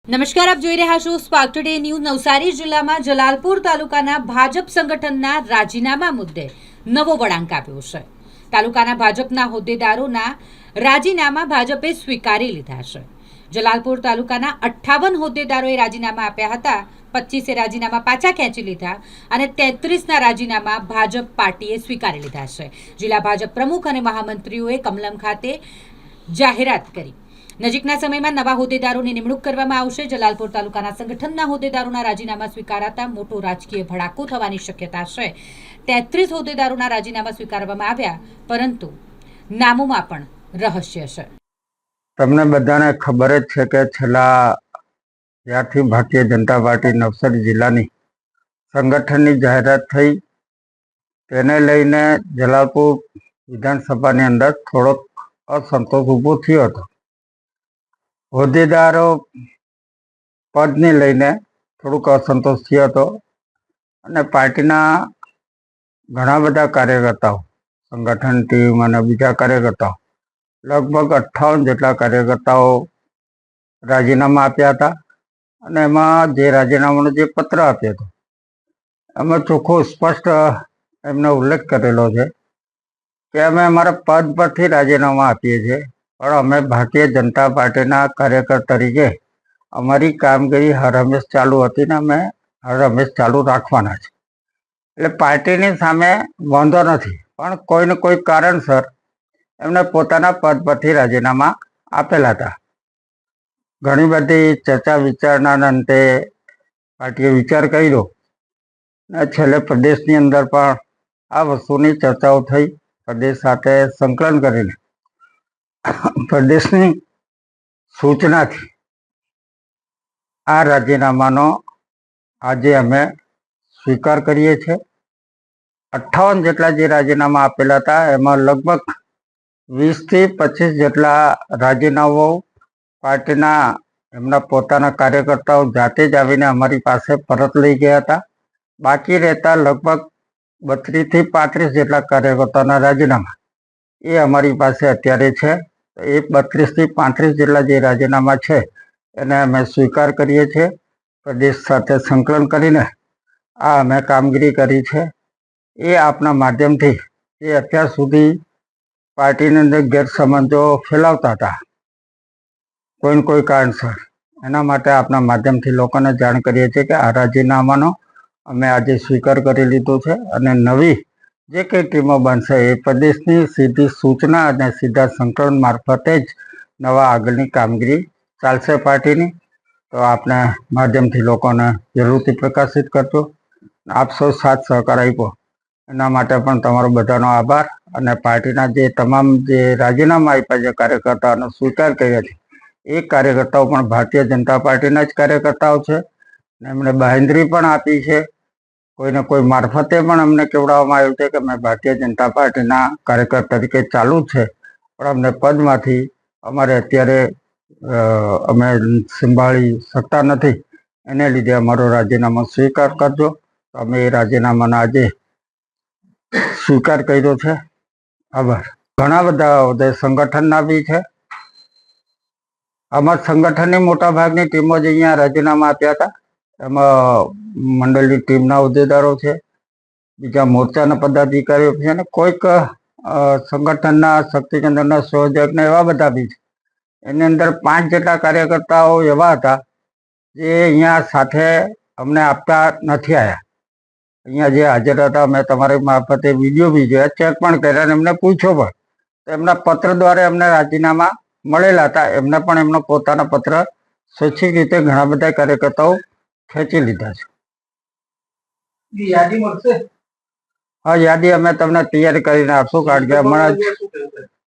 નમસ્કાર, આપ જોઈ રહ્યા છો સ્પાર્ક ટુડે ન્યૂઝ। નવસારી જિલ્લામાં જલાલપુર તાલુકાના ભાજપ સંગઠનના રાજીનામા મુદ્દે નવો વળાંક આપ્યો છે। તાલુકાના ભાજપના હોદ્દેદારોના રાજીનામા ભાજપે સ્વીકારી લીધા છે। જલાલપુર તાલુકાના 58 હોદ્દેદારોએ રાજીનામા આપ્યા હતા। 25 રાજીનામા પાછા ખેંચી લીધા અને 33ના રાજીનામા ભાજપ પાર્ટીએ સ્વીકારી લીધા છે। જિલ્લા ભાજપ પ્રમુખ અને મહામંત્રીઓએ કમલમ ખાતે જાહેરાત કરી। નજીકના સમયમાં નવા હોદ્દેદારોની નિમણૂક કરવામાં આવશે। જલાલપુર તાલુકાના સંગઠનના હોદ્દેદારોના રાજીનામા સ્વીકારાતા મોટો રાજકીય ભડાકો થવાની શક્યતા છે। 33 હોદ્દેદારોના રાજીનામા સ્વીકારવામાં આવ્યા, પરંતુ નામોમાં પણ રહસ્ય છે। તમને બધાને ખબર જ છે કે છેલ્લા જ્યારથી ભારતીય જનતા પાર્ટી નવસારી જિલ્લાની સંગઠનની જાહેરાત થઈ તેને લઈને જલાલપુર વિધાનસભાની અંદર થોડોક અસંતોષ ઊભો થયો હતો। હોદ્દેદારો પદને લઈને થોડુંક અસંતોષ થયો હતો અને પાર્ટીના ઘણા બધા કાર્યકર્તાઓ, સંગઠન ટીમ અને બીજા કાર્યકર્તાઓ, લગભગ 58 જેટલા કાર્યકર્તાઓ રાજીનામા આપ્યા હતા। અને એમાં જે રાજીનામાનો જે પત્ર આપ્યો હતો એમાં ચોખ્ખો સ્પષ્ટ એમનો ઉલ્લેખ કરેલો છે કે અમે અમારા પદ પરથી રાજીનામા આપીએ છીએ, પણ અમે ભારતીય જનતા પાર્ટીના કાર્યકર તરીકે અમારી કામગીરી હર હંમેશ ચાલુ હતી ને અમે હર હંમેશ ચાલુ રાખવાના છે। એટલે પાર્ટીની સામે વાંધો નથી, પણ કોઈને કોઈ કારણસર એમને પોતાના પદ પરથી રાજીનામા આપેલા હતા। ઘણી બધી ચર્ચા વિચારણાના અંતે પાર્ટીએ વિચાર કર્યો અને છેલ્લે પ્રદેશની અંદર પણ આ વસ્તુની ચર્ચાઓ થઈ। પ્રદેશ સાથે સંકલન કરીને પ્રદેશની સૂચનાથી આ રાજીનામાનો આજે અમે સ્વીકાર કરીએ છીએ। 58 જેટલા જે રાજીનામા આપેલા હતા એમાં લગભગ 20 થી 25 જેટલા રાજીનામાઓ પાર્ટીના એમના પોતાના કાર્યકર્તાઓ જાતે જ આવીને અમારી પાસે પરત લઈ ગયા હતા। બાકી રહેતા લગભગ 32 થી 35 જેટલા કાર્યકર્તાઓના રાજીનામા એ અમારી પાસે અત્યારે છે। એ 32 થી 35 જેટલા જે રાજીનામા છે એને અમે સ્વીકાર કરીએ છીએ। પ્રદેશ સાથે સંકલન કરીને આ અમે કામગીરી કરી છે। એ આપના માધ્યમથી એ અત્યાર સુધી પાર્ટીની અંદર ગેરસમજો ફેલાવતા હતા કોઈ કારણસર, એના માટે આપના માધ્યમથી લોકોને જાણ કરીએ છીએ કે આ રાજીનામાનો અમે આજે સ્વીકાર કરી લીધો છે અને નવી જે કંઈ ટીમો બનશે એ પ્રદેશની સીધી સૂચના અને સીધા સંકલન મારફતે જ નવા આગળની કામગીરી ચાલશે પાર્ટીની। તો આપને માધ્યમથી લોકોને જરૂરથી પ્રકાશિત કરજો। આપ સૌ સાથ સહકાર આપ્યો એના માટે પણ તમારો બધાનો આભાર। અને પાર્ટીના જે તમામ જે રાજીનામા આપ્યા છે કાર્યકર્તાઓનો સ્વીકાર કર્યા છે એ કાર્યકર્તાઓ પણ ભારતીય જનતા પાર્ટીના જ કાર્યકર્તાઓ છે। એમણે બાંહેધરી પણ આપી છે, કોઈને કોઈ મારફતે પણ અમને કહેવામાં આવ્યું છે કે અમે ભારતીય જનતા પાર્ટીના કાર્યકર તરીકે ચાલુ છે, પણ અમને પદમાંથી અમારે અત્યારે અમે સંભાળી શકતા નથી, એને લીધે અમારો રાજીનામા સ્વીકાર કરજો। અમે એ રાજીનામાનો આજે સ્વીકાર કર્યો છે, આભાર। ઘણા બધા સંગઠનના બી છે। અમારા સંગઠનની મોટા ભાગની ટીમો જ અહીંયા રાજીનામા આપ્યા હતા। એમાં મંડળની ટીમના હોદ્દેદારો છે, બીજા મોરચાના પદાધિકારીઓ છે અને કોઈક સંગઠનના શક્તિકેન્દ્રના સંયોજકને એવા બધા બી છે। એની અંદર 5 જેટલા કાર્યકર્તાઓ એવા હતા જે અહીંયા સાથે અમને આપતા નથી આવ્યા। અહીંયા જે હાજર હતા મેં તમારી મારફતે વિડીયો બી જોયા, ચેક પણ કર્યા અને એમને પૂછ્યો પણ, એમના પત્ર દ્વારા એમને રાજીનામા મળેલા હતા। એમને પણ એમનો પોતાના પત્ર સ્વૈચ્છિક રીતે ઘણા બધા કાર્યકર્તાઓ ખેંચી લીધા છે। યાદી મળશે? હા, યાદી અમે તમને તૈયાર કરીને આપશું, કારણ કે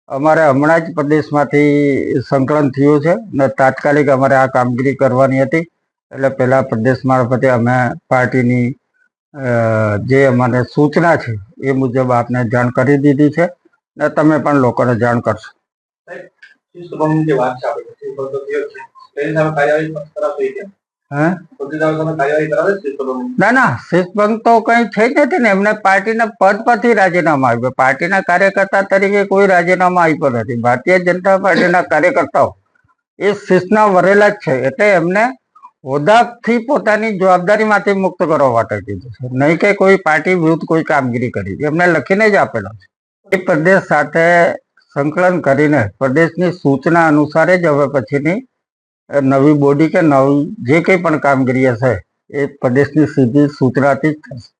હમણાં જ પ્રદેશમાંથી સંકલન થયું છે ને તાત્કાલિક અમારે આ કામગીરી કરવાની હતી। એટલે પહેલા પ્રદેશ મારફતે અમે પાર્ટીની જે અમારે સૂચના છે એ મુજબ આપને જાણ કરી દીધી છે ને તમે પણ લોકોને જાણ કરશો। ના, શિસ્તભંગ તો કઈ થઈ નથી ને, એમને પાર્ટીના પદ પરથી રાજીનામા આપ્યું। પાર્ટીના કાર્યકર્તા તરીકે કોઈ રાજીનામા આપ્યો નથી। ભારતીય જનતા પાર્ટીના કાર્યકર્તાઓ એ શિસ્તના વરેલા જ છે, એટલે એમને હોદ્દાથી પોતાની જવાબદારીમાંથી મુક્ત કરવા માટે કીધું છે, નહીં કે કોઈ પાર્ટી વિરુદ્ધ કોઈ કામગીરી કરી. એમને લખીને જ આપેલો છે. એ પ્રદેશ સાથે સંકલન કરીને પ્રદેશની સૂચના અનુસાર જ હવે પછીની નવી બોડી કે નવી જે કંઈ પણ કામગીરી હશે એ પ્રદેશની સીધી સૂચનાથી જ થશે.